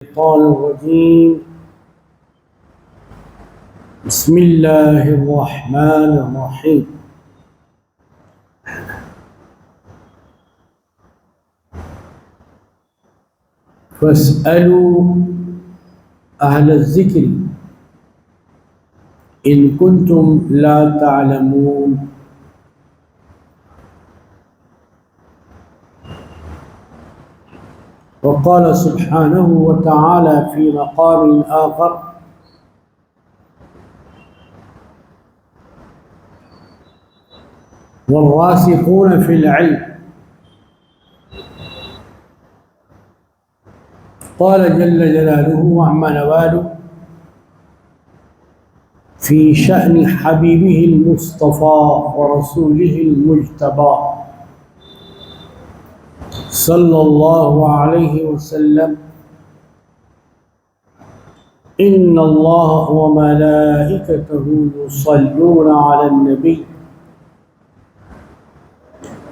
الشيطان الرجيم. بسم الله الرحمن الرحيم. فاسألوا أهل الذكر إن كنتم لا تعلمون. وقال سبحانه وتعالى في مقام آخر: والراسخون في العلم. قال جل جلاله وعم نواله في شأن حبيبه المصطفى ورسوله المجتبى صلى الله عليه وسلم: إن الله وملائكته يصلون على النبي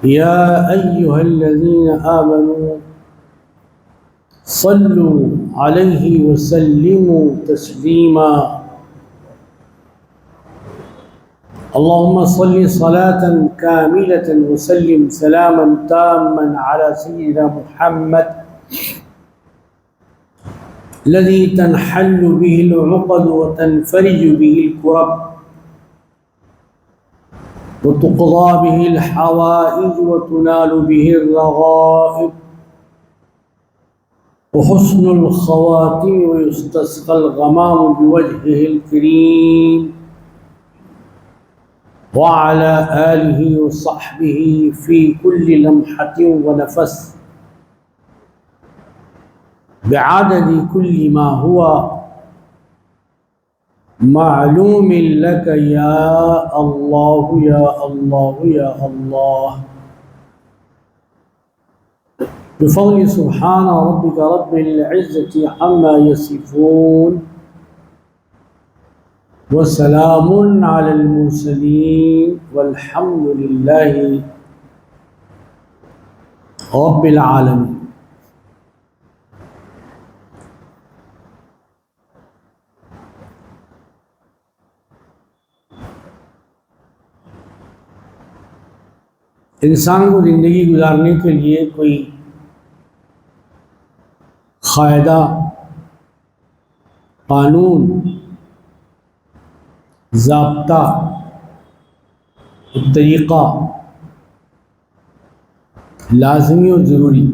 يا أيها الذين آمنوا صلوا عليه وسلموا تسليما. اللهم صل صلاة كاملة وسلم سلاما تاما على سيدنا محمد الذي تنحل به العقد وتنفرج به الكرب وتقضى به الحوائج وتنال به الرغائب وحسن الخواتم ويستسقى الغمام بوجهه الكريم وعلى آله وصحبه في كل لمحة ونفس بعدد كل ما هو معلوم لك يا الله يا الله يا الله. بفضل سبحان ربك رب العزة عما يصفون وسلام على المرسلين والحمد لله رب العالمين. انسان کو زندگی گزارنے کے لیے کوئی قاعدہ، قانون، ضابطہ، طریقہ لازمی اور ضروری.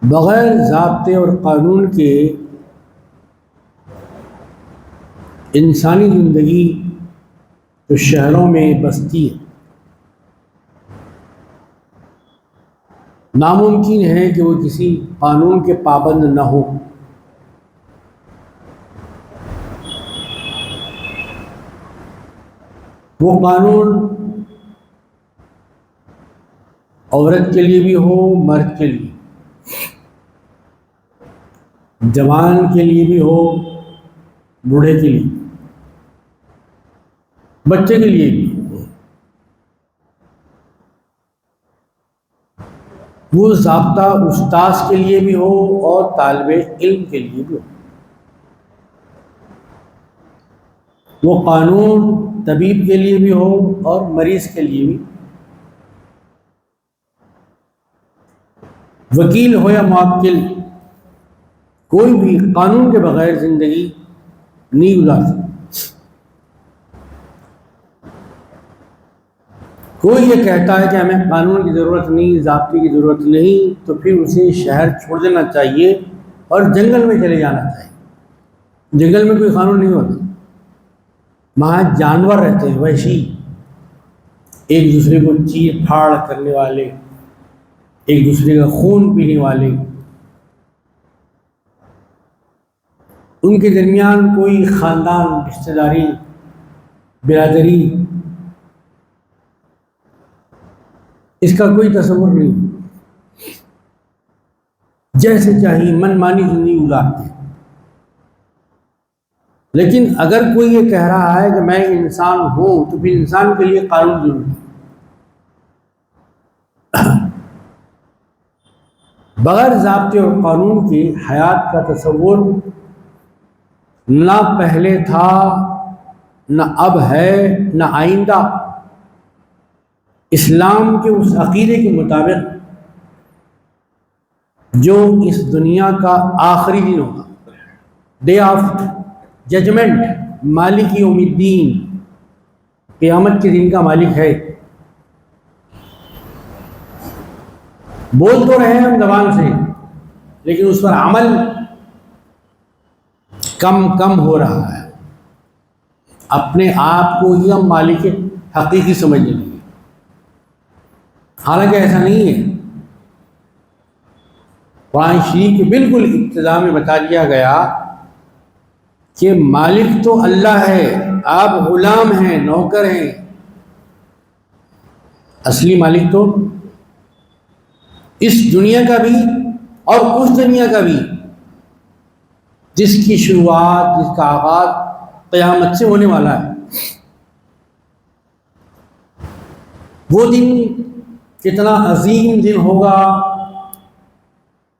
بغیر ضابطے اور قانون کے انسانی زندگی تو شہروں میں بستی ہے. ناممکن ہے کہ وہ کسی قانون کے پابند نہ ہو. وہ قانون عورت کے لیے بھی ہو، مرد کے لیے، جوان کے لیے بھی ہو، بوڑھے کے لیے، بچے کے لیے بھی. وہ ضابطہ استاذ کے لیے بھی ہو اور طالب علم کے لیے بھی ہو. وہ قانون طبیب کے لیے بھی ہو اور مریض کے لیے بھی. وکیل ہو یا موکل، کوئی بھی قانون کے بغیر زندگی نہیں گزار سکتا. کوئی یہ کہتا ہے کہ ہمیں قانون کی ضرورت نہیں، ضابطے کی ضرورت نہیں، تو پھر اسے شہر چھوڑ دینا چاہیے اور جنگل میں چلے جانا چاہیے. جنگل میں کوئی قانون نہیں ہوتا، وہاں جانور رہتے ہیں، وحشی، ایک دوسرے کو چیر پھاڑ کرنے والے، ایک دوسرے کا خون پینے والے. ان کے درمیان کوئی خاندان، رشتہ داری، برادری، اس کا کوئی تصور نہیں. جیسے چاہیے من مانی زندگی گزارتے ہیں. لیکن اگر کوئی یہ کہہ رہا ہے کہ میں انسان ہوں، تو پھر انسان کے لیے قانون ضروری ہے. بغیر ضابطے اور قانون کی حیات کا تصور نہ پہلے تھا، نہ اب ہے، نہ آئندہ۔ اسلام کے اس عقیدے کے مطابق جو اس دنیا کا آخری دن ہوگا، ڈے آف ججمنٹ، مالک یوم الدین، قیامت کے دن کا مالک ہے۔ بول تو رہے ہیں ہم زبان سے، لیکن اس پر عمل کم ہو رہا ہے۔ اپنے آپ کو ہی ہم مالک حقیقی سمجھنے لگے، حالانکہ ایسا نہیں ہے۔ قرآن شریف کے بالکل ابتدا میں بتا دیا گیا کہ مالک تو اللہ ہے، آپ غلام ہیں، نوکر ہیں، اصلی مالک تو اس دنیا کا بھی اور اس دنیا کا بھی جس کی شروعات، جس کا آغاز قیامت سے ہونے والا ہے۔ وہ دن کتنا عظیم دن ہوگا،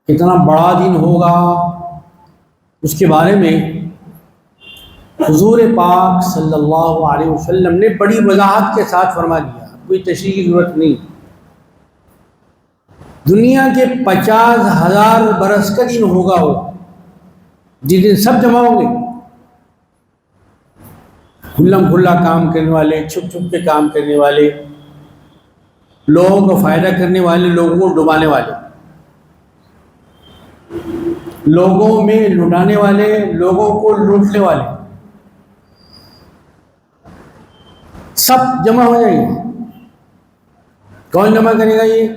کتنا بڑا دن ہوگا، اس کے بارے میں حضور پاک صلی اللہ علیہ وسلم نے بڑی وضاحت کے ساتھ فرما دیا، کوئی تشریح کی ضرورت نہیں۔ دنیا کے 50,000 برس کا دن ہوگا وہ، جس دن سب جمع ہوں گے، کھلم کھلا کام کرنے والے، چھپ چھپ کے کام کرنے والے، لوگوں کو فائدہ کرنے والے، لوگوں کو ڈبانے والے، لوگوں میں لٹانے والے، لوگوں کو لوٹنے والے، سب جمع ہو جائیں گے۔ کون جمع کرے گا؟ یہ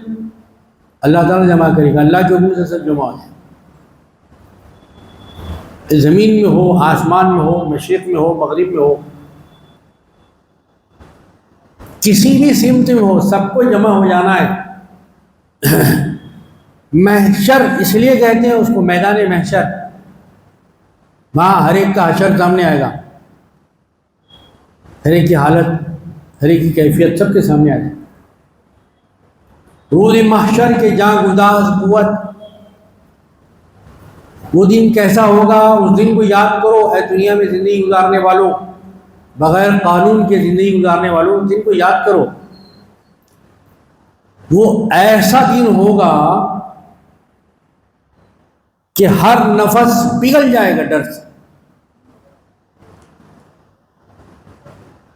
اللہ تعالیٰ جمع کرے گا، اللہ کے حکم سے سب جمع ہو جائیں، زمین میں ہو، آسمان میں ہو، مشرق میں ہو، مغرب میں ہو، کسی بھی سمت میں ہو، سب کو جمع ہو جانا ہے۔ محشر اس لیے کہتے ہیں اس کو، میدان محشر، وہاں ہر ایک کا حشر سامنے آئے گا، ہر ایک کی حالت، ہر ایک کی کیفیت سب کے سامنے آ جائے۔ روز محشر کے جاں گداز قوت، وہ دن کیسا ہوگا؟ اس دن کو یاد کرو اے دنیا میں زندگی گزارنے والوں، بغیر قانون کے زندگی گزارنے والوں، اس دن کو یاد کرو۔ وہ ایسا دن ہوگا کہ ہر نفس پگھل جائے گا ڈر سے،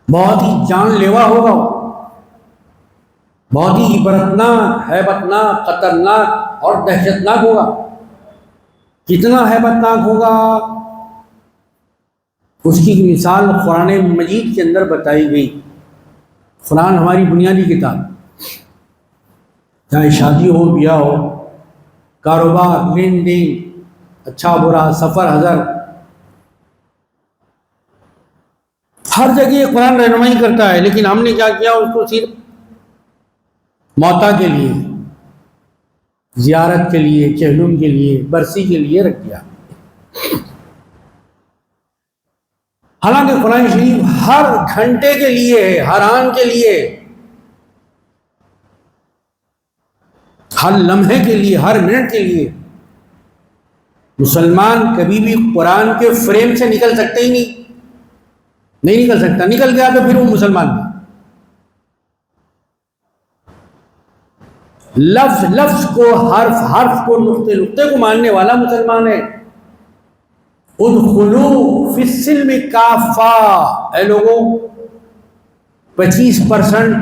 بہت ہی جان لیوا ہوگا، بہت ہی عبرتناک، ہیبتناک، خطرناک اور دہشتناک ہوگا۔ کتنا ہیبتناک ہوگا اس کی مثال قرآن مجید کے اندر بتائی گئی۔ قرآن ہماری بنیادی کتاب، چاہے شادی ہو، بیاہ ہو، کاروبار، لین دین، اچھا برا، سفر حضر، ہر جگہ یہ قرآن رہنمائی کرتا ہے۔ لیکن ہم نے کیا کیا؟ اس کو صرف موتا کے لیے، زیارت کے لیے، چہلم کے لیے، برسی کے لیے رکھ دیا۔ حالانکہ قرآن شریف ہر گھنٹے کے لیے ہے، ہر آن کے لیے، ہر لمحے کے لیے، ہر منٹ کے لیے۔ مسلمان کبھی بھی قرآن کے فریم سے نکل سکتے ہی نہیں نکل سکتا۔ نکل گیا تو پھر وہ مسلمان نہیں۔ لفظ لفظ کو، حرف حرف کو، نقطے نقطے کو ماننے والا مسلمان ہے۔ ادخلوا فی السلم کافہ، اے لوگوں 25%،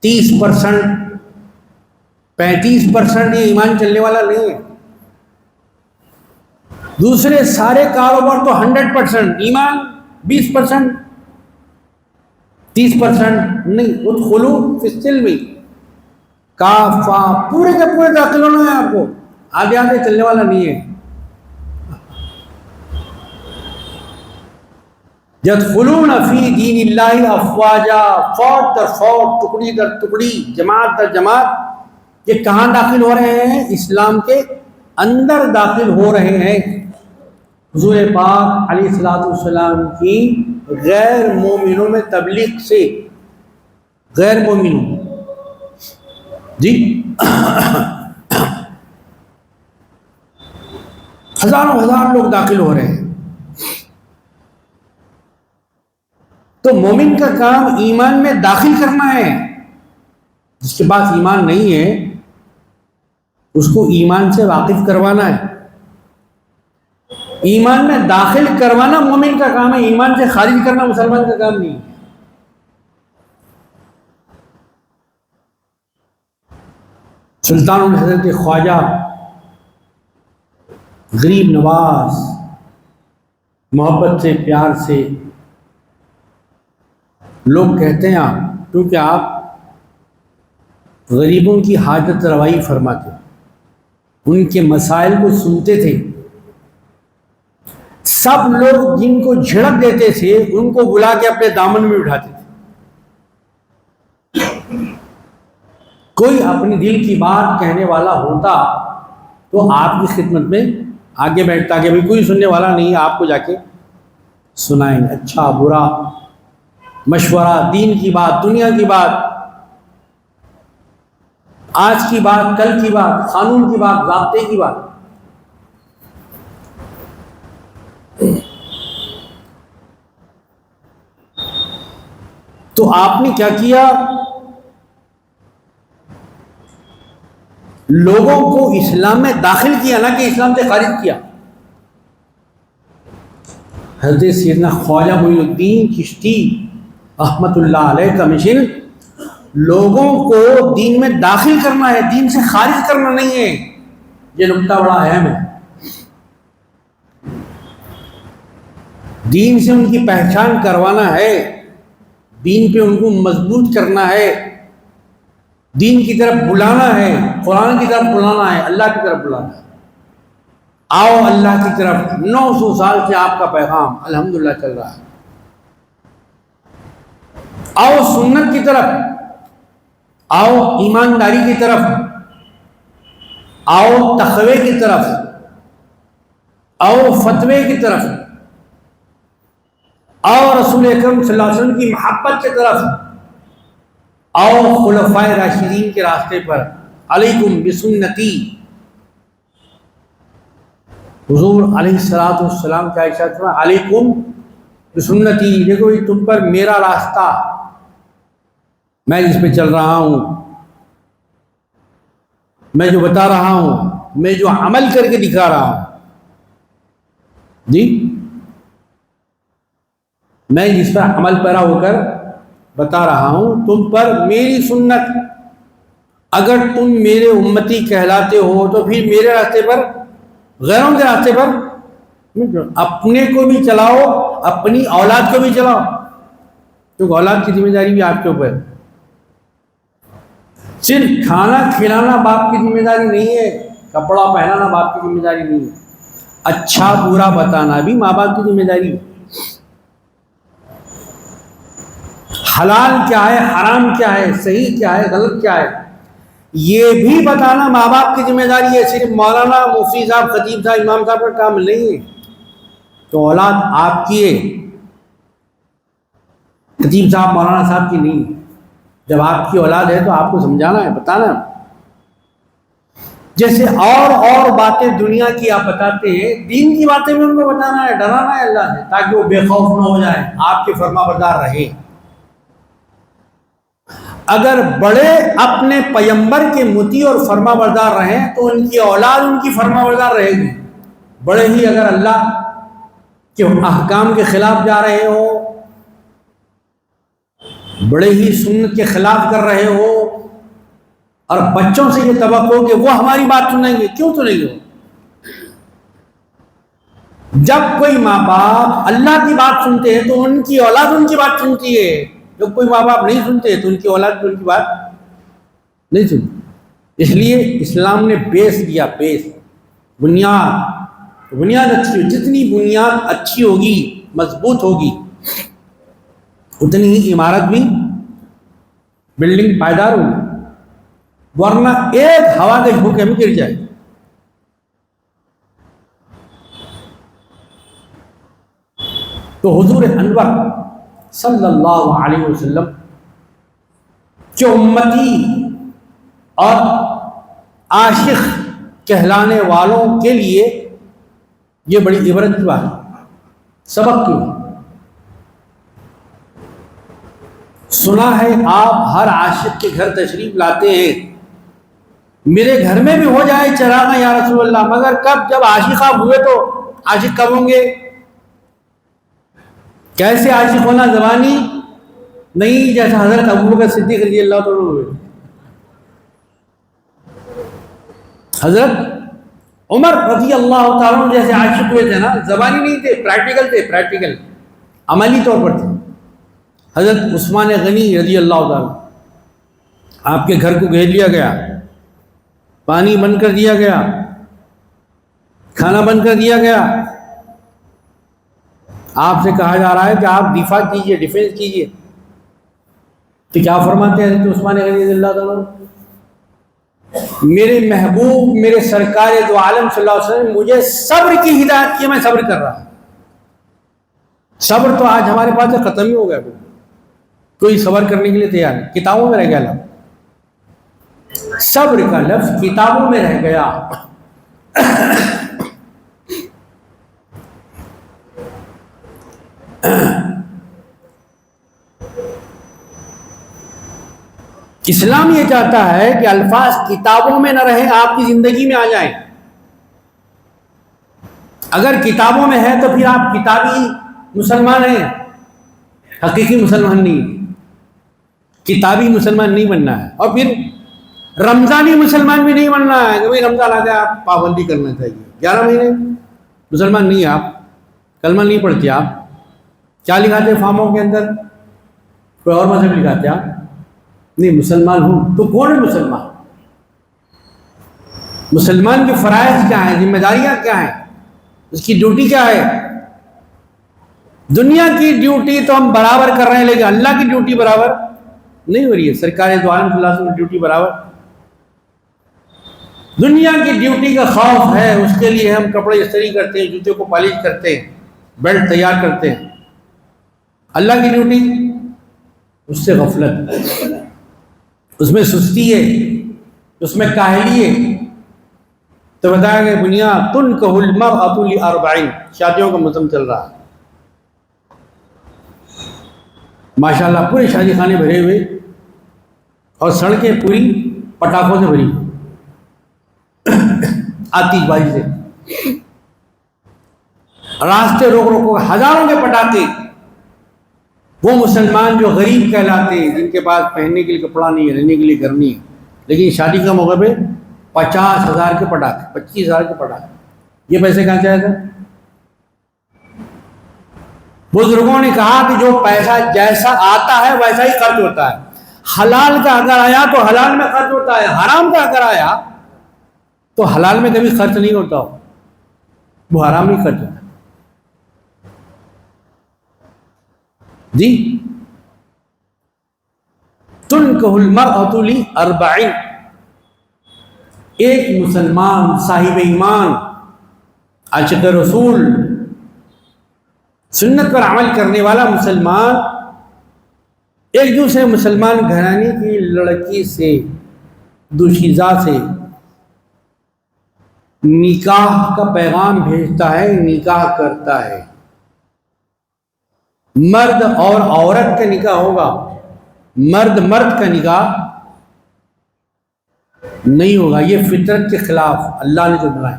30%، 35% یہ ایمان چلنے والا نہیں ہے۔ دوسرے سارے کاروبار تو 100%، ایمان 20%، 30% نہیں۔ ادخلوا فی السلم کافہ، پورے کے پورے داخل ہونا ہے آپ کو، آگے آگے چلنے والا نہیں ہے۔ یدخلون فی دین اللہ افواجا، فوج در فوج، ٹکڑی در ٹکڑی، جماعت در جماعت، یہ کہاں داخل ہو رہے ہیں؟ اسلام کے اندر داخل ہو رہے ہیں۔ حضور پاک علیہ الصلوۃ والسلام کی غیر مومنوں میں تبلیغ سے، غیر مومنوں جی ہزار لوگ داخل ہو رہے ہیں. تو مومن کا کام ایمان میں داخل کرنا ہے. جس کے پاس ایمان نہیں ہے اس کو ایمان سے واقف کروانا ہے. ایمان میں داخل کروانا مومن کا کام ہے، ایمان سے خارج کرنا مسلمان کا کام نہیں ہے. سلطان حضرت خواجہ غریب نواز محبت سے پیار سے لوگ کہتے ہیں آپ، کیونکہ آپ غریبوں کی حاجت روائی فرماتے، ان کے مسائل کو سنتے تھے. سب لوگ جن کو جھڑک دیتے تھے ان کو بلا کے اپنے دامن میں اٹھاتے تھے. کوئی اپنی دل کی بات کہنے والا ہوتا تو آپ کی خدمت میں آگے بیٹھتا کہ کوئی سننے والا نہیں ہے، آپ کو جا کے سنائیں گے، اچھا برا مشورہ، دین کی بات، دنیا کی بات، آج کی بات، کل کی بات، قانون کی بات، ضابطے کی بات. تو آپ نے کیا کیا؟ لوگوں کو اسلام میں داخل کیا، نہ کہ اسلام سے خارج کیا. حضرت سیدنا خواجہ معین الدین چشتی رحمۃ اللہ علیہ کا مشن لوگوں کو دین میں داخل کرنا ہے، دین سے خارج کرنا نہیں ہے. یہ نقطہ بڑا اہم ہے. دین سے ان کی پہچان کروانا ہے، دین پہ ان کو مضبوط کرنا ہے، دین کی طرف بلانا ہے، قرآن کی طرف بلانا ہے، اللہ کی طرف بلانا ہے. آؤ اللہ کی طرف. 900 سال سے آپ کا پیغام الحمدللہ چل رہا ہے. آؤ سنت کی طرف، آؤ ایمانداری کی طرف، آؤ تقوی کی طرف، آؤ فتوے کی طرف، آؤ رسول اکرم صلی اللہ علیہ وسلم کی محبت کی طرف، آؤ خلفائے راشدین کے راستے پر. علیکم بسنتی. حضور علیہ الصلوۃ والسلام کا ارشاد ہے علیکم بسنتی. دیکھو یہ تم پر میرا راستہ، میں جس پہ چل رہا ہوں، میں جو بتا رہا ہوں، میں جو عمل کر کے دکھا رہا ہوں، جی میں جس پر عمل پیرا ہو کر بتا رہا ہوں، تم پر میری سنت. اگر تم میرے امتی کہلاتے ہو تو پھر میرے راستے پر، غیروں کے راستے پر اپنے کو بھی چلاؤ، اپنی اولاد کو بھی چلاؤ، کیونکہ اولاد کی ذمہ داری بھی آپ کے اوپر. صرف کھانا کھلانا باپ کی ذمہ داری نہیں ہے، کپڑا پہنانا باپ کی ذمہ داری نہیں ہے، اچھا برا بتانا بھی ماں باپ کی ذمہ داری ہے. حلال کیا ہے، حرام کیا ہے، صحیح کیا ہے، غلط کیا ہے، یہ بھی بتانا ماں باپ کی ذمہ داری ہے. صرف مولانا، مفتی صاحب، خطیب صاحب، امام صاحب کا کام نہیں ہے. تو اولاد آپ کی ہے، خطیب صاحب مولانا صاحب کی نہیں. جب آپ کی اولاد ہے تو آپ کو سمجھانا ہے، بتانا ہے. جیسے اور باتیں دنیا کی آپ بتاتے ہیں، دین کی باتیں بھی ان کو بتانا ہے، ڈرانا ہے اللہ سے، تاکہ وہ بے خوف نہ ہو جائیں، آپ کے فرما بردار رہے. اگر بڑے اپنے پیمبر کے مطیع اور فرما بردار رہیں تو ان کی اولاد ان کی فرما بردار رہے گی. بڑے ہی اگر اللہ کے احکام کے خلاف جا رہے ہو، بڑے ہی سنت کے خلاف کر رہے ہو، اور بچوں سے یہ توقع ہو کہ وہ ہماری بات سنیں گے، کیوں سنیں گے؟ جب کوئی ماں باپ اللہ کی بات سنتے ہیں تو ان کی اولاد ان کی بات سنتی ہے. جب کوئی ماں باپ نہیں سنتے تو ان کی اولاد ان کی بات نہیں سنتی. اس لیے اسلام نے بیس دیا، بیس، بنیاد اچھی ہو. جتنی بنیاد اچھی ہوگی، مضبوط ہوگی، اتنی ہی عمارت بھی، بلڈنگ پائیدار ہوگی. ورنہ ایک ہوا کے جھونکے میں گر جائے. تو حضور انور صلی اللہ علیہ وسلم کے امتی اور عاشق کہلانے والوں کے لیے یہ بڑی عبرت کی بات ہے، سبق کی بات۔ سنا ہے آپ ہر عاشق کے گھر تشریف لاتے ہیں، میرے گھر میں بھی ہو جائے چراغاں یا رسول اللہ، مگر کب؟ جب عاشق آپ ہوئے تو عاشق کب ہوں گے؟ کیسے عاشق ہونا؟ زبانی نہیں، جیسا حضرت ابوبکر صدیق رضی اللہ تعالیٰ ہوئے، حضرت عمر رضی اللہ تعالیٰ عنہ جیسے عاشق ہوئے تھے نا، زبانی نہیں تھے، پریکٹیکل تھے، پریکٹیکل عملی طور پر تھے۔ حضرت عثمان غنی رضی اللہ تعالیٰ، آپ کے گھر کو گھیر لیا گیا، پانی بند کر دیا گیا، کھانا بند کر دیا گیا، آپ سے کہا جا رہا ہے کہ آپ دفاع کیجئے، ڈیفینس کیجئے، تو کیا فرماتے ہیں حضرت عثمان غنی رضی اللہ تعالیٰ؟ میرے محبوب، میرے سرکار دو عالم صلی اللہ علیہ وسلم مجھے صبر کی ہدایت کی، میں صبر کر رہا ہوں۔ صبر تو آج ہمارے پاس ختم ہی ہو گیا، کوئی صبر کرنے کے لیے تیار نہیں، کتابوں میں رہ گیا لفظ، صبر کا لفظ کتابوں میں رہ گیا۔ اسلام یہ چاہتا ہے کہ الفاظ کتابوں میں نہ رہیں، آپ کی زندگی میں آ جائیں۔ اگر کتابوں میں ہے تو پھر آپ کتابی مسلمان ہیں، حقیقی مسلمان نہیں، کتابی مسلمان نہیں بننا ہے۔ اور پھر رمضانی مسلمان بھی نہیں بننا ہے کہ بھائی رمضان آ گیا آپ پابندی کرنا چاہیے، 11 مہینے مسلمان نہیں، آپ کلمہ نہیں پڑھتے، آپ کیا لکھاتے فارموں کے اندر؟ کوئی اور مذہب لکھاتے آپ؟ نہیں، مسلمان ہوں تو کون ہے مسلمان؟ مسلمان کے فرائض کیا ہیں، ذمہ داریاں کیا ہیں، اس کی ڈیوٹی کیا ہے؟ دنیا کی ڈیوٹی تو ہم برابر کر رہے ہیں، لیکن اللہ کی ڈیوٹی برابر نہیں ہو رہی ہے۔ سرکار دو عالم صلی اللہ علیہ وسلم کی ڈیوٹی برابر، دنیا کی ڈیوٹی کا خوف ہے، اس کے لیے ہم کپڑے استری کرتے ہیں، جوتے کو پالش کرتے ہیں، بیلٹ تیار کرتے ہیں۔ اللہ کی ڈیوٹی، اس سے غفلت، اس میں سستی ہے، اس میں کاہلی ہے۔ تو بتایا کہ بنیاد تنکح المرأة لأربعین، شادیوں کا موسم چل رہا ہے ماشاءاللہ، پورے شادی خانے بھرے ہوئے اور سڑکیں پوری پٹاخوں سے بھری، آتش بازی سے، راستے روک روک ہزاروں کے پٹاخے۔ وہ مسلمان جو غریب کہلاتے ہیں، جن کے پاس پہننے کے لیے کپڑا نہیں ہے، رہنے کے لیے گھر نہیں ہے، لیکن شادی کا موقع پہ 50,000 کے پٹاخے، 25,000 کے پٹاخے، یہ پیسے کہاں سے آئے تھے؟ بزرگوں نے کہا کہ جو پیسہ جیسا آتا ہے ویسا ہی خرچ ہوتا ہے، حلال کا اگر آیا تو حلال میں خرچ ہوتا ہے، حرام کا اگر آیا تو حلال میں کبھی خرچ نہیں ہوتا، وہ حرام نہیں خرچ ہوتا۔ جی، تنکح المرأة لأربعین، ایک مسلمان صاحب ایمان، عاشق رسول، سنت پر عمل کرنے والا مسلمان ایک دوسرے مسلمان گھرانے کی لڑکی سے، دوشیزہ سے نکاح کا پیغام بھیجتا ہے، نکاح کرتا ہے۔ مرد اور عورت کا نکاح ہوگا، مرد مرد کا نکاح نہیں ہوگا، یہ فطرت کے خلاف اللہ نے جو بنایا۔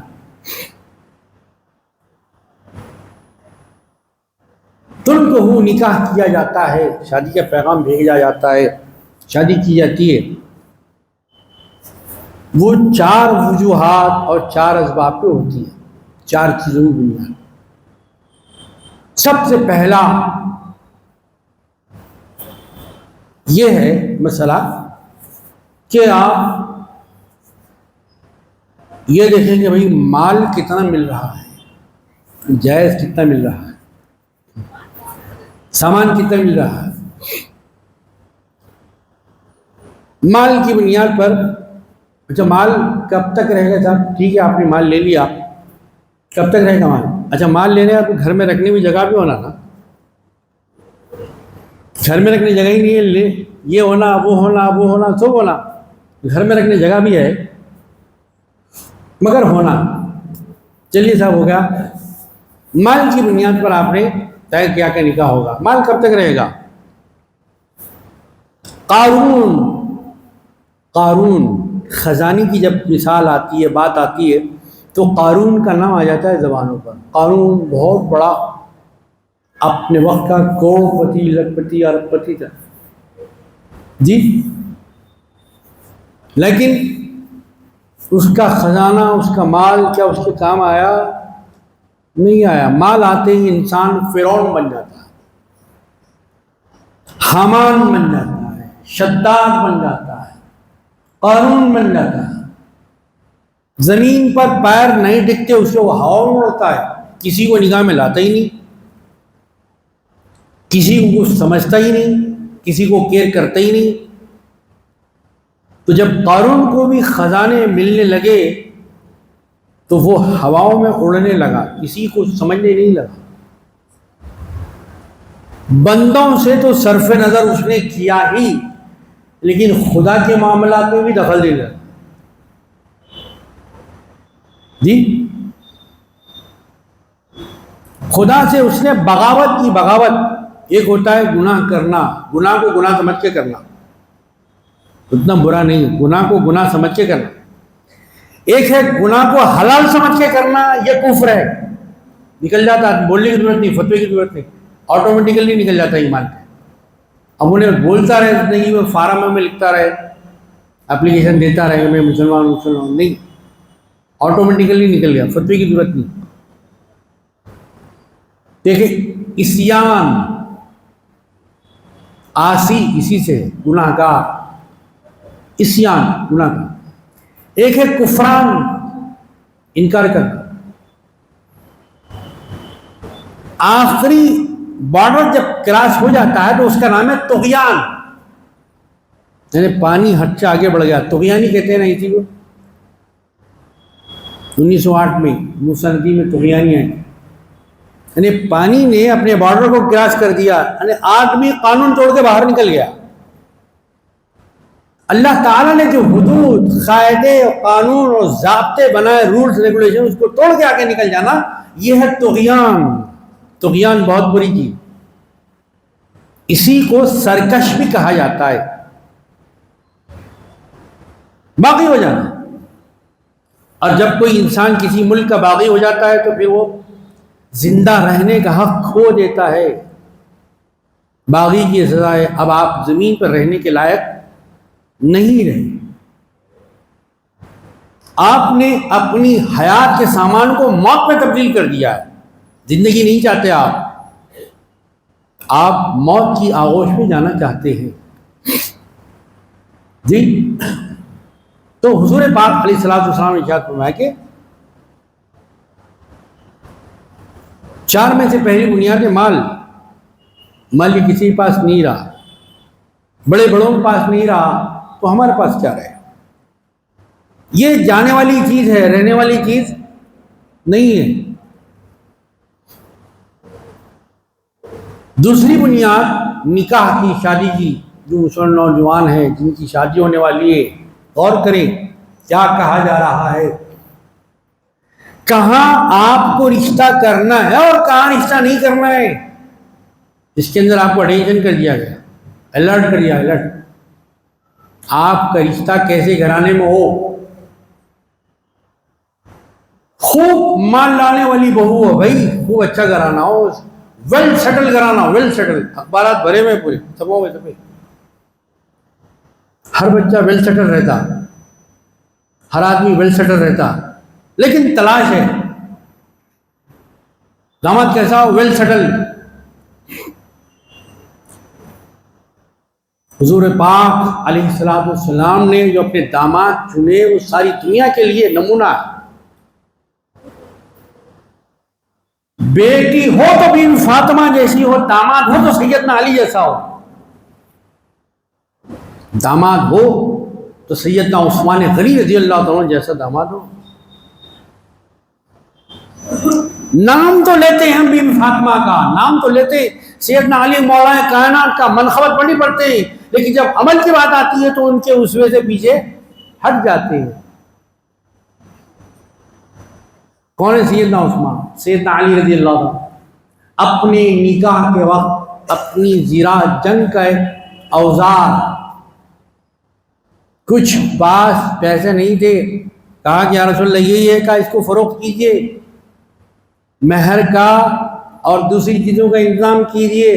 تنکحو، نکاح کیا جاتا ہے، شادی کا پیغام بھیجا جاتا ہے، شادی کی جاتی ہے۔ وہ 4 وجوہات اور 4 اسباب پہ ہوتی ہے، 4 چیزوں کی بنیاد۔ سب سے پہلا یہ ہے مسئلہ کہ آپ یہ دیکھیں کہ بھئی مال کتنا مل رہا ہے، جائز کتنا مل رہا ہے، سامان کتنا مل رہا ہے۔ مال کی بنیاد پر، اچھا مال کب تک رہے گا صاحب؟ ٹھیک ہے آپ نے مال لے لیا، کب تک رہے گا مال؟ اچھا مال لینے آپ کو گھر میں رکھنے کی جگہ بھی ہونا نا، گھر میں رکھنے جگہ ہی نہیں ہے، یہ ہونا وہ ہونا وہ ہونا سب ہونا، گھر میں رکھنے جگہ بھی ہے مگر ہونا۔ چلیے صاحب ہو گیا، مال کی بنیاد پر آپ نے طے کیا کہ نکاح ہوگا. مال کب تک رہے گا؟ قارون خزانی کی جب مثال آتی ہے، بات آتی ہے، تو قارون کا نام آ جاتا ہے زبانوں پر. قارون بہت بڑا اپنے وقت کا کروڑ پتی، لکھ پتی، ارب پتی تھا جی، لیکن اس کا خزانہ، اس کا مال کیا اس کے کام آیا؟ نہیں آیا. مال آتے ہی انسان فرعون بن جاتا ہے، حامان بن جاتا ہے، شداد بن جاتا ہے، قارون بن جاتا ہے. زمین پر پیر نہیں ٹکتے، اس سے وہ ہوا میں اڑتا ہے، کسی کو نگاہ میں لاتا ہی نہیں، کسی کو کچھ سمجھتا ہی نہیں، کسی کو کیئر کرتا ہی نہیں. تو جب قارون کو بھی خزانے ملنے لگے تو وہ ہواؤں میں اڑنے لگا، کسی کو سمجھنے نہیں لگا. بندوں سے تو صرف نظر اس نے کیا ہی، لیکن خدا کے معاملات میں بھی دخل دے گا جی. خدا سے اس نے بغاوت کی. بغاوت ایک ہوتا ہے گناہ کرنا، گناہ کو گناہ سمجھ کے کرنا، اتنا برا نہیں، گناہ کو گناہ سمجھ کے کرنا. ایک ہے گناہ کو حلال سمجھ کے کرنا، یہ کفر ہے. نکل جاتا، بولنے کی ضرورت نہیں، فتوے کی ضرورت نہیں، آٹومیٹیکلی نکل جاتا ہے ایمان پہ. اب انہیں بولتا رہے نہیں، وہ فارم میں لکھتا رہے، اپلیکیشن دیتا رہے میں مسلمان نہیں، آٹومیٹیکلی نکل گیا، فتوے کی ضرورت نہیں. دیکھیں عصیان، آسی اسی سے گناہ گار، عصیان گناہ گار. ایک ہے کفران، انکار کرنا. آخری بارڈر جب کراس ہو جاتا ہے تو اس کا نام ہے طغیان، یعنی پانی حد سے آگے بڑھ گیا. طغیانی کہتے ہیں نا اسی کو. 1908 میں موسیٰ ندی میں طغیانی آئی، یعنی پانی نے اپنے بارڈر کو کراس کر دیا، یعنی آدمی قانون توڑ کے باہر نکل گیا. اللہ تعالیٰ نے جو حدود، قاعدے، قانون اور ضابطے بنائے، رولز ریگولیشن، اس کو توڑ کے آگے نکل جانا، یہ ہے طغیان. طغیان بہت بری چیز، اسی کو سرکش بھی کہا جاتا ہے، باغی ہو جانا. اور جب کوئی انسان کسی ملک کا باغی ہو جاتا ہے تو پھر وہ زندہ رہنے کا حق کھو دیتا ہے. باغی کی سزا ہے اب آپ زمین پر رہنے کے لائق نہیں رہے. آپ نے اپنی حیات کے سامان کو موت میں تبدیل کر دیا ہے. زندگی نہیں چاہتے آپ موت کی آغوش میں جانا چاہتے ہیں جی. تو حضور پاک علیہ السلام نے ارشاد فرمایا کہ 4 میں سے پہلی بنیاد ہے مال. مال یہ کسی کے پاس نہیں رہا، بڑے بڑوں کے پاس نہیں رہا، تو ہمارے پاس کیا رہے؟ یہ جانے والی چیز ہے، رہنے والی چیز نہیں ہے. دوسری بنیاد نکاح کی، شادی کی. جو مسلمان نوجوان ہیں جن کی شادی ہونے والی ہے، غور کریں کیا کہا جا رہا ہے، کہاں آپ کو رشتہ کرنا ہے اور کہاں رشتہ نہیں کرنا ہے. اس کے اندر آپ کو اٹینشن کر دیا گیا، الرٹ کر دیا، الرٹ. آپ کا رشتہ کیسے گھرانے میں ہو، خوب مال لانے والی بہو ہو بھائی، خوب اچھا گھرانا ہو، ویل سیٹل گھرانا ہو، ویل سیٹل. اخبارات بھرے میں پورے سبوں میں سبھی، ہر بچہ ویل سیٹل رہتا، ہر آدمی ویل سیٹل رہتا، لیکن تلاش ہے داماد کیسا ہو، ویل سیٹل. حضور پاک علیہ السلام نے جو اپنے داماد چنے وہ ساری دنیا کے لیے نمونہ ہے. بیٹی ہو تو بی بی فاطمہ جیسی ہو، داماد ہو تو سیدنا علی جیسا ہو، داماد ہو تو سیدنا عثمان غنی رضی اللہ عنہ جیسا داماد ہو. نام تو لیتے ہیں ہم بی بی فاطمہ کا، نام تو لیتے سیدنا علی مولا کائنات کا، منقبت پڑھنی پڑتے ہیں، لیکن جب عمل کی بات آتی ہے تو ان کے اسوے سے پیچھے ہٹ جاتے ہیں. کون ہے سیدنا عثمان؟ سیدنا علی رضی اللہ عنہ اپنے نکاح کے وقت اپنی زیرہ جنگ کا ایک اوزار، کچھ پاس پیسے نہیں تھے، کہا کہ یا رسول اللہ یہی ہے، کہا اس کو فروخت کیجئے، مہر کا اور دوسری چیزوں کا انتظام کیجئے۔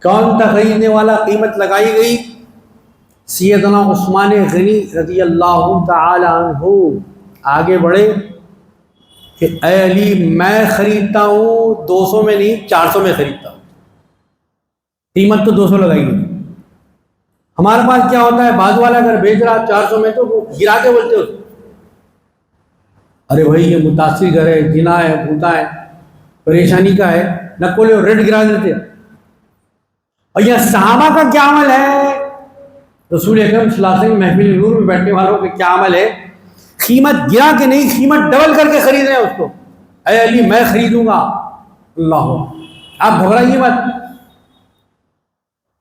کون تھا خریدنے والا؟ قیمت لگائی گئی، سیدنا عثمان غنی رضی اللہ تعالی عنہ آگے بڑھے کہ اے علی میں خریدتا ہوں 200 میں نہیں 400 میں خریدتا ہوں، قیمت تو 200 لگائی گئی۔ ہمارے پاس کیا ہوتا ہے، بعض والا اگر بیچ رہا 400 میں تو وہ گرا کے بولتے ہو، ارے بھائی یہ متاثر گھر ہے، جنا ہے، بھوتا ہے، پریشانی کا ہے، نقل اور ریٹ گرا دیتے۔ اور یہ صحابہ کا کیا عمل ہے، رسول اکرم صلی اللہ علیہ وسلم محفل نور میں بیٹھنے والوں کا کیا عمل ہے، قیمت گرا کے نہیں، قیمت ڈبل کر کے خرید رہے ہیں اس کو۔ اے علی میں خریدوں گا، اللہ آپ گھبرائیے مت،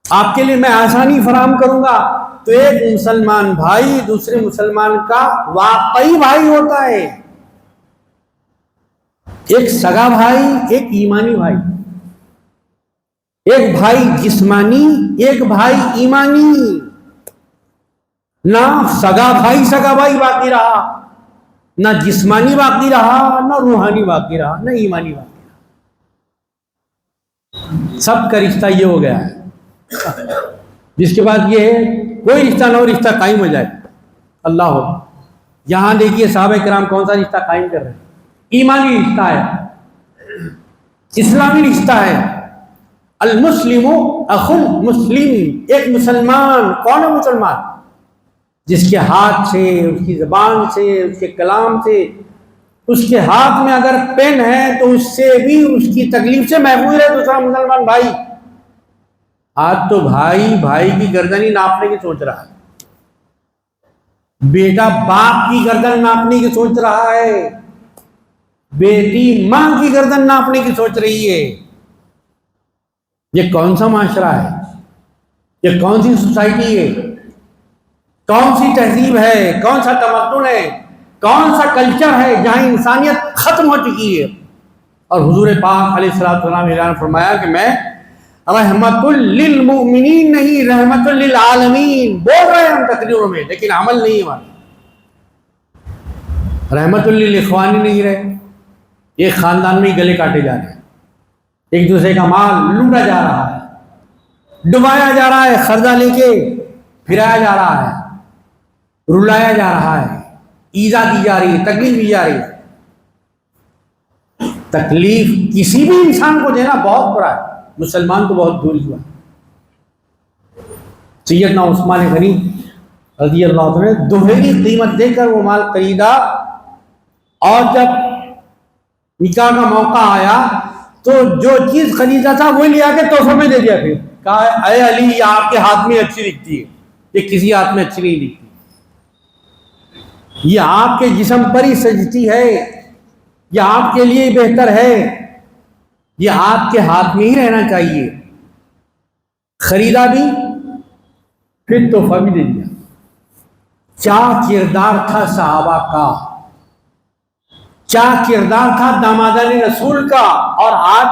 آپ کے لیے میں آسانی فراہم کروں گا۔ تو ایک مسلمان بھائی دوسرے مسلمان کا واقعی بھائی ہوتا ہے، ایک سگا بھائی، ایک ایمانی بھائی، ایک بھائی جسمانی، ایک بھائی ایمانی۔ نہ سگا بھائی باقی رہا، نہ جسمانی باقی رہا، نہ روحانی باقی رہا، نہ ایمانی باقی رہا، سب کا رشتہ یہ ہو گیا ہے، جس کے بعد یہ ہے کوئی رشتہ نہ ہو، رشتہ قائم ہو جائے، اللہ ہو۔ یہاں دیکھیے صحابہ کرام کون سا رشتہ قائم کر رہے ہیں، ایمانی رشتہ ہے، اسلامی رشتہ ہے۔ المسلم اخو المسلم، ایک مسلمان، کون ہے مسلمان؟ جس کے ہاتھ سے، اس کی زبان سے، اس کے کلام سے، اس کے ہاتھ میں اگر پین ہے تو اس سے بھی، اس کی تکلیف سے محفوظ ہے دوسرا مسلمان بھائی۔ آج تو بھائی کی گردن ہی ناپنے کی سوچ رہا ہے، بیٹا باپ کی گردن ناپنے کی سوچ رہا ہے، بیٹی ماں کی گردن ناپنے کی سوچ رہی ہے۔ یہ کون سا معاشرہ ہے، یہ کون سی سوسائٹی ہے، کون سی تہذیب ہے، کون سا تمدن ہے، کون سا کلچر ہے جہاں انسانیت ختم ہو چکی ہے؟ اور حضور پاک علیہ السلام نے اعلان فرمایا کہ میں رحمت للمؤمنین نہیں، رحمت للعالمین۔ بول رہے ہیں ہم تقریروں میں، لیکن عمل نہیں ہے ہمارا۔ رحمت للاخوانی نہیں رہے، ایک خاندان میں ہی گلے کاٹے جا رہے ہیں، ایک دوسرے کا مال لوٹا جا رہا ہے، ڈبایا جا رہا ہے، قرضہ لے کے پھرایا جا رہا ہے، رلایا جا رہا ہے، ایذا دی جا رہی ہے، تکلیف دی جا رہی ہے۔ تکلیف کسی بھی انسان کو دینا بہت برا ہے، مسلمان کو بہت دور ہوا۔ سیدنا عثمان غنی رضی اللہ عنہ نے دوہری قیمت دے کر وہ مال خریدا، اور جب نکاح کا موقع آیا تو جو چیز خریدا تھا وہ لیا کے تحفے میں دے دیا، پھر کہا اے علی یہ آپ کے ہاتھ میں اچھی دکھتی ہے، یہ کسی ہاتھ میں اچھی نہیں دکھتی، یہ آپ کے جسم پر ہی سجتی ہے، یہ آپ کے لیے بہتر ہے، یہ آپ کے ہاتھ میں ہی رہنا چاہیے۔ خریدا بھی، پھر تحفہ بھی دے دیا۔ کیا کردار تھا صحابہ کا، کیا کردار تھا دامادان رسول کا۔ اور آج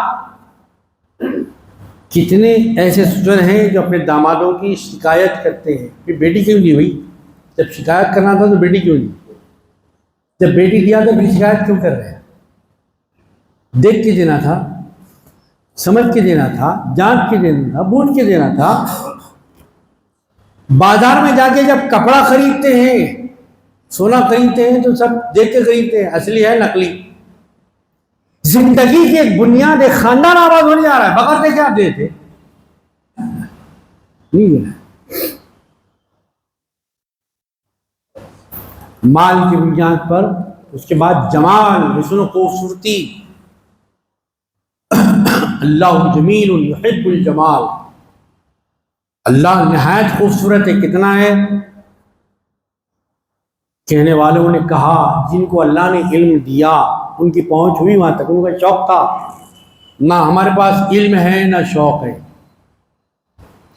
کتنے ایسے سجن ہیں جو اپنے دامادوں کی شکایت کرتے ہیں کہ بیٹی کیوں نہیں ہوئی، جب شکایت کرنا تھا تو بیٹی کیوں نہیں، جب بیٹی دیا تو پھر شکایت کیوں کر رہے ہیں؟ دیکھ کے دینا تھا، سمجھ کے دینا تھا، جانچ کے دینا تھا، بوجھ کے دینا تھا۔ بازار میں جا کے جب کپڑا خریدتے ہیں، سونا خریدتے ہیں تو سب دیکھ کے خریدتے ہیں، اصلی ہے نقلی۔ زندگی کی ایک بنیاد، ایک خاندان آباد ہونے جا رہا ہے، بغیر دیکھے آپ دیتے نہیں دینا۔ مال کی بنیاد پر، اس کے بعد جمال، حسن و خوبصورتی۔ اللہ جمیل یحب الجمال، اللہ نہایت خوبصورت ہے۔ کتنا ہے؟ کہنے والوں نے کہا جن کو اللہ نے علم دیا ان کی پہنچ ہوئی وہاں تک، ان کا شوق تھا، نہ ہمارے پاس علم ہے نہ شوق ہے۔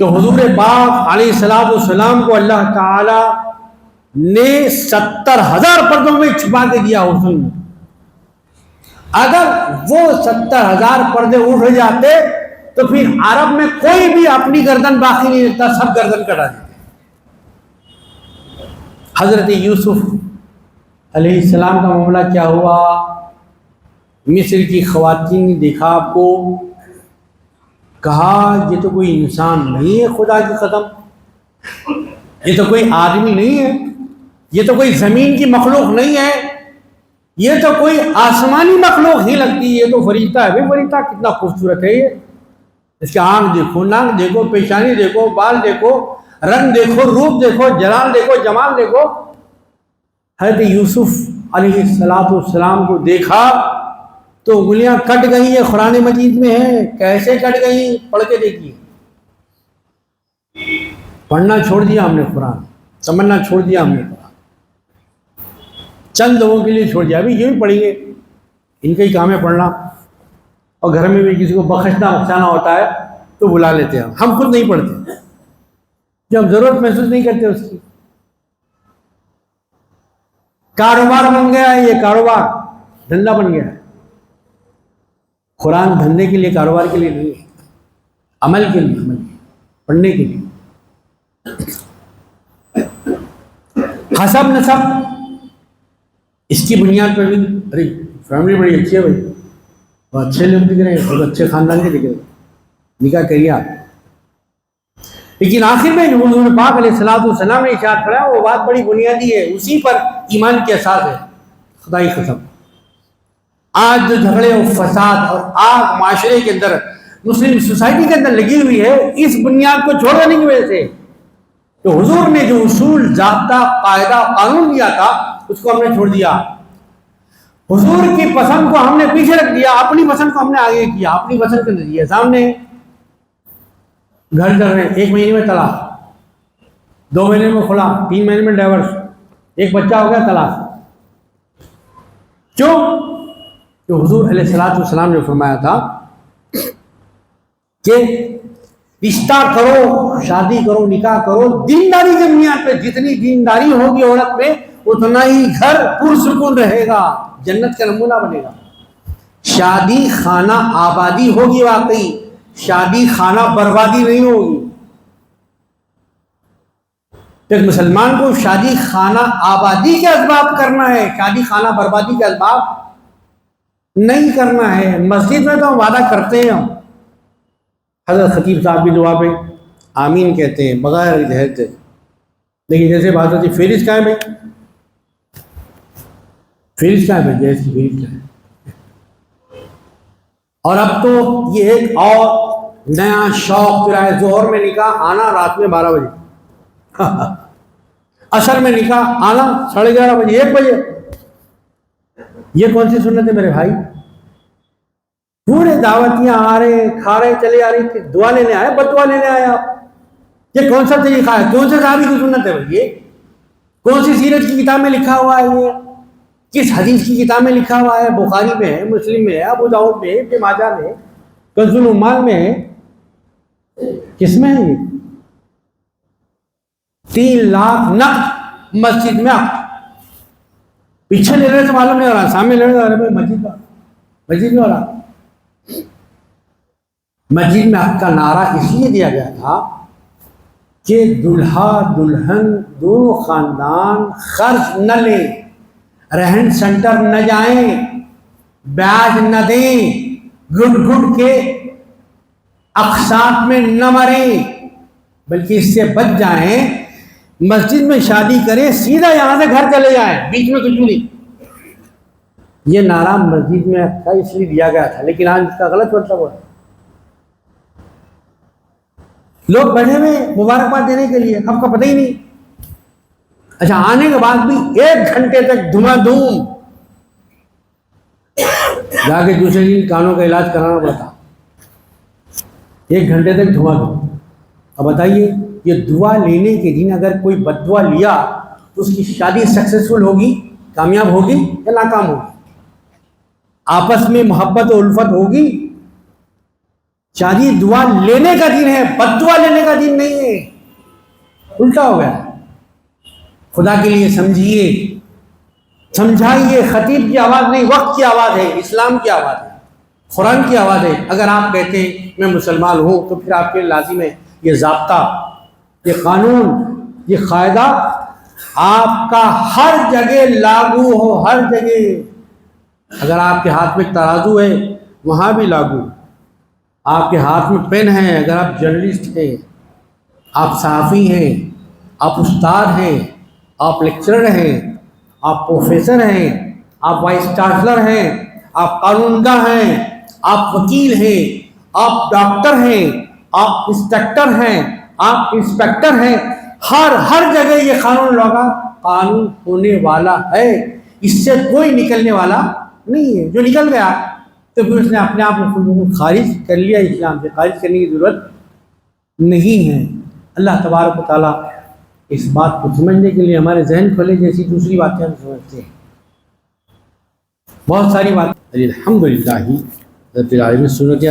تو حضور پاک علیہ السلام کو اللہ تعالی نے 70,000 پردوں میں چھپا کے دیا حسن، اگر وہ 70,000 پردے اٹھ جاتے تو پھر عرب میں کوئی بھی اپنی گردن باقی نہیں رکھتا، سب گردن کٹا دیتے۔ حضرت یوسف علیہ السلام کا معاملہ کیا ہوا؟ مصر کی خواتین نے دیکھا آپ کو، کہا یہ تو کوئی انسان نہیں ہے، خدا کی قسم یہ تو کوئی آدمی نہیں ہے، یہ تو کوئی زمین کی مخلوق نہیں ہے، یہ تو کوئی آسمانی مخلوق ہی لگتی ہے، یہ تو فرشتہ ہے۔ بھائی فرشتہ کتنا خوبصورت ہے، یہ اس کے آنکھ دیکھو، ناک دیکھو، پیشانی دیکھو، بال دیکھو، رنگ دیکھو، روپ دیکھو، جلال دیکھو، جمال دیکھو۔ حضرت یوسف علیہ السلام کو دیکھا تو انگلیاں کٹ گئی ہیں، قرآن مجید میں ہے کیسے کٹ گئی، پڑھ کے دیکھیے۔ پڑھنا چھوڑ دیا ہم نے قرآن، سمجھنا چھوڑ دیا ہم نے قرآن، چند لوگوں کے لیے چھوڑ دیا۔ ابھی یہ بھی پڑھیں گے، ان کا ہی کام ہے پڑھنا، اور گھر میں بھی کسی کو بخشنا بخشانا ہوتا ہے تو بلا لیتے ہیں، ہم خود نہیں پڑھتے جب ضرورت محسوس نہیں کرتے اس کی۔ کاروبار بن گیا ہے، یہ کاروبار دھندا بن گیا ہے۔ قرآن دھندے کے لیے، کاروبار کے لیے نہیں ہے، عمل کے لیے، عمل پڑھنے کے لیے۔ حسب نسب اس کی بنیاد پر بھی، ارے فیملی بڑی اچھی ہے بھائی، بہت اچھے لوگ دکھ رہے ہیں، بہت اچھے خاندان کے دکھ رہے ہیں، نکاح کریے آپ۔ لیکن آخر میں حضور پاک علیہ السلام نے ارشاد فرمایا، وہ بات بڑی بنیادی ہے، اسی پر ایمان کی اساس ہے۔ خدائی قسم آج جو جھگڑے و فساد اور آگ معاشرے کے اندر، مسلم سوسائٹی کے اندر لگی ہوئی ہے، اس بنیاد کو چھوڑ دینے کی وجہ سے۔ تو حضور نے جو اصول، ضابطہ، قاعدہ، قانون دیا تھا اس کو ہم نے چھوڑ دیا۔ حضور کی پسند کو ہم نے پیچھے رکھ دیا، اپنی پسند کو ہم نے آگے کیا، اپنی پسند کے نتیجے سامنے۔ گھر چل رہے ہیں، 1 مہینے میں طلاق، 2 مہینے میں خلا، 3 مہینے میں ڈائیورس، 1 بچہ ہو گیا طلاق۔ کیوں؟ کہ حضور علیہ السلام نے فرمایا تھا کہ رشتہ کرو، شادی کرو، نکاح کرو دینداری کی بنیاد پہ۔ جتنی دینداری ہوگی عورت میں اتنا ہی گھر پرسکون رہے گا، جنت کا نمونہ بنے گا۔ شادی خانہ آبادی ہوگی، واقعی شادی خانہ بربادی نہیں ہوگی۔ ایک مسلمان کو شادی خانہ آبادی کے اسباب کرنا ہے، شادی خانہ بربادی کے اسباب نہیں کرنا ہے۔ مسجد میں تو ہم وعدہ کرتے ہیں، ہم حضرت خطیب صاحب بھی دعا پہ آمین کہتے ہیں بغیر جہد سے، لیکن جیسے بات ہوتی فہرست کہاں ہے بھائی، فہرست کہاں ہے بھائی، جہد کی فہرست کہاں ہے؟ اور اب تو یہ ایک اور نیا شوق پھر ہے، ظہر میں نکاح آنا رات میں 12 بجے، عصر میں نکاح آنا 11:30 بجے، 1 بجے۔ یہ کون سی سنت ہے میرے بھائی؟ پورے دعوتیاں آ رہے، کھا رہے، چلے آ رہے، دعا لینے آئے، بد دعا لینے آئے آپ۔ یہ کون سا طریقہ ہے؟ کون سے صحابی کی سنت ہے بھائی؟ یہ کون سی سیرت کی کتاب میں لکھا ہوا ہے؟ یہ کس حدیث کی کتاب میں لکھا ہوا ہے؟ بخاری میں ہے، مسلم میں ہے، ابو داؤد میں ہے، ابن ماجہ میں ہے، کنز العمال میں ہے، کس میں ہے یہ؟ 3 لاکھ نقد مسجد میں، پیچھے لے رہے سے معلوم نہیں ہو رہا، سامنے لے رہے مسجد میں ہو رہا۔ مسجد میں حق کا نعرہ اس لیے دیا گیا تھا کہ دلہا دلہن دونوں خاندان خرچ نہ لیں، رہن سنٹر نہ جائیں، بیاج نہ دیں، گھٹ گھٹ کے اقساط میں نہ مریں، بلکہ اس سے بچ جائیں۔ مسجد میں شادی کریں، سیدھا یہاں سے گھر چلے جائیں، بیچ میں کچھ نہیں۔ یہ نعرہ مسجد میں اس لیے دیا گیا تھا، لیکن آج اس کا غلط مطلب ہوا۔ لوگ بیٹھے ہوئے مبارکباد دینے کے لیے، آپ کا پتہ ہی نہیں۔ اچھا، آنے کے بعد بھی 1 گھنٹے تک دھما دھوم، جا کے دوسرے دن کانوں کا علاج کرانا پڑتا، 1 گھنٹے تک دھما دھوم۔ اب بتائیے، یہ دعا لینے کے دن اگر کوئی بد دعا لیا تو اس کی شادی سکسیسفل ہوگی، کامیاب ہوگی یا ناکام ہوگی؟ آپس میں محبت و الفت ہوگی؟ شادی دعا لینے کا دن ہے، بد دعا لینے کا دن نہیں ہے، الٹا ہو گیا۔ خدا کے لیے سمجھیے، سمجھائیے خطیب کی آواز نہیں، وقت کی آواز ہے، اسلام کی آواز ہے، قرآن کی آواز ہے۔ اگر آپ کہتے ہیں میں مسلمان ہوں تو پھر آپ کے لازم ہے یہ ضابطہ، یہ قانون، یہ قاعدہ آپ کا ہر جگہ لاگو ہو، ہر جگہ۔ اگر آپ کے ہاتھ میں ترازو ہے وہاں بھی لاگو، آپ کے ہاتھ میں پین ہے، اگر آپ جرنلسٹ ہیں، آپ صحافی ہیں، آپ استاد ہیں، آپ لیکچرر ہیں، آپ پروفیسر ہیں، آپ وائس چانسلر ہیں، آپ قانون گاہ ہیں، آپ وکیل ہیں، آپ ڈاکٹر ہیں، آپ انسٹرکٹر ہیں، آپ انسپیکٹر ہیں، ہر جگہ یہ قانون ہونے والا ہے۔ اس سے کوئی نکلنے والا نہیں ہے۔ جو نکل گیا تو پھر اس نے اپنے آپ کو خارج کر لیا، اسلام سے خارج کرنے کی ضرورت نہیں ہے۔ اللہ تبارک و تعالیٰ اس بات کو سمجھنے کے لیے ہمارے ذہن کھولے، جیسی دوسری باتیں ہم سمجھتے ہیں، بہت ساری باتیں۔ الحمدللہ رب العالمین۔ سنت